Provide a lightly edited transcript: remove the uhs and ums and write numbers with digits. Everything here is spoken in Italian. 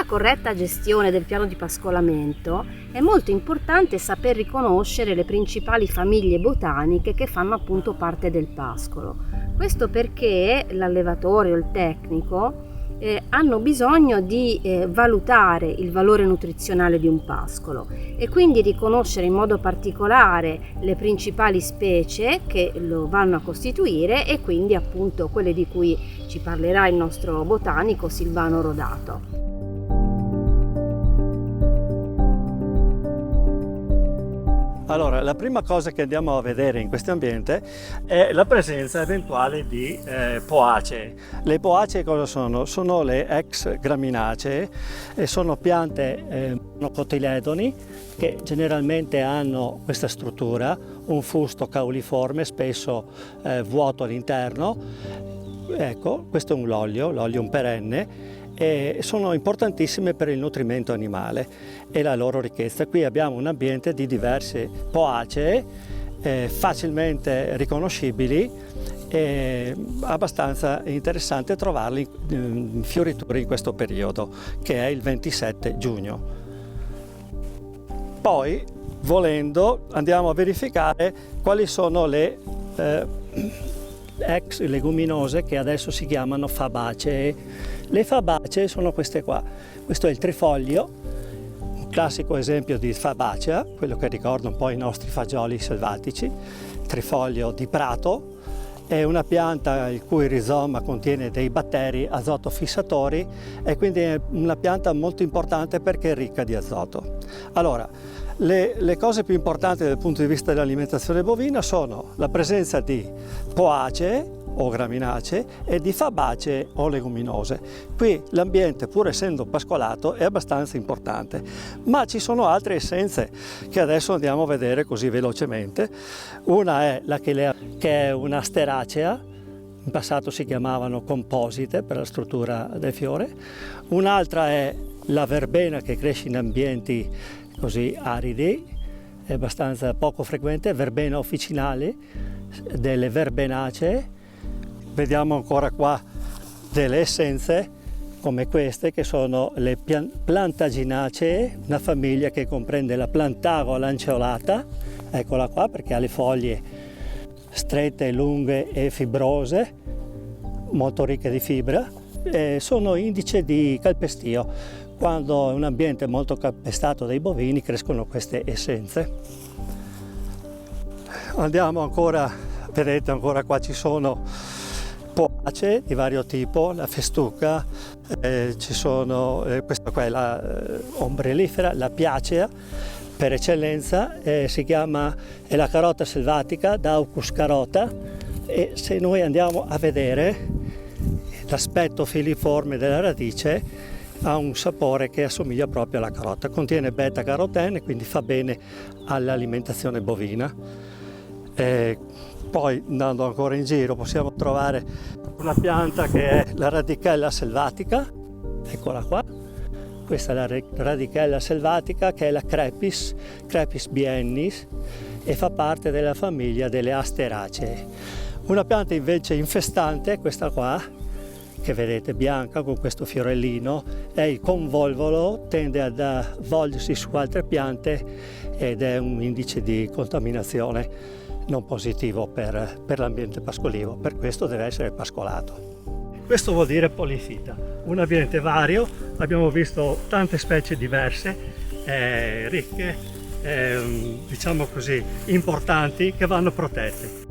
una corretta gestione del piano di pascolamento è molto importante saper riconoscere le principali famiglie botaniche che fanno appunto parte del pascolo. Questo perché l'allevatore o il tecnico hanno bisogno di valutare il valore nutrizionale di un pascolo e quindi riconoscere in modo particolare le principali specie che lo vanno a costituire e quindi appunto quelle di cui ci parlerà il nostro botanico Silvano Rodato. Allora, la prima cosa che andiamo a vedere in questo ambiente è la presenza eventuale di poacee. Le poacee cosa sono? Sono le ex graminacee e sono piante monocotiledoni che generalmente hanno questa struttura, un fusto cauliforme, spesso vuoto all'interno. Ecco, questo è un l'olio un perenne. E sono importantissime per il nutrimento animale e la loro ricchezza. Qui abbiamo un ambiente di diverse poacee facilmente riconoscibili e abbastanza interessante trovarli in fioritura in questo periodo, che è il 27 giugno. Poi, volendo, andiamo a verificare quali sono le ex leguminose che adesso si chiamano fabacee. Le fabacee sono queste qua. Questo è il trifoglio, un classico esempio di fabacea, quello che ricorda un po' i nostri fagioli selvatici. Trifoglio di prato è una pianta il cui rizoma contiene dei batteri azotofissatori e quindi è una pianta molto importante perché è ricca di azoto. Allora, le cose più importanti dal punto di vista dell'alimentazione bovina sono la presenza di poacee o graminacee e di fabacee o leguminose. Qui l'ambiente, pur essendo pascolato, è abbastanza importante, ma ci sono altre essenze che adesso andiamo a vedere così velocemente. Una è la che è una steracea, in passato si chiamavano composite per la struttura del fiore. Un'altra è la verbena che cresce in ambienti così aridi, è abbastanza poco frequente, verbena officinale, delle verbenacee. Vediamo ancora qua delle essenze come queste che sono le plantaginacee, una famiglia che comprende la Plantago lanceolata, eccola qua perché ha le foglie strette, lunghe e fibrose, molto ricche di fibra, e sono indice di calpestio. Quando è un ambiente molto calpestato dai bovini crescono queste essenze. Andiamo ancora, vedete ancora qua ci sono poacee di vario tipo, la festuca, ci sono, questa qua è la ombrellifera, la piacea per eccellenza, è la carota selvatica, Daucus carota, e se noi andiamo a vedere l'aspetto filiforme della radice ha un sapore che assomiglia proprio alla carota, contiene beta carotene, quindi fa bene all'alimentazione bovina. Poi andando ancora in giro possiamo trovare una pianta che è la radichella selvatica, eccola qua, questa è la radichella selvatica che è la Crepis biennis e fa parte della famiglia delle Asteracee. Una pianta invece infestante, questa qua, che vedete bianca con questo fiorellino, è il convolvolo, tende ad avvolgersi su altre piante ed è un indice di contaminazione non positivo per l'ambiente pascolivo, per questo deve essere pascolato. Questo vuol dire polifita, un ambiente vario, abbiamo visto tante specie diverse, ricche, diciamo così, importanti, che vanno protette.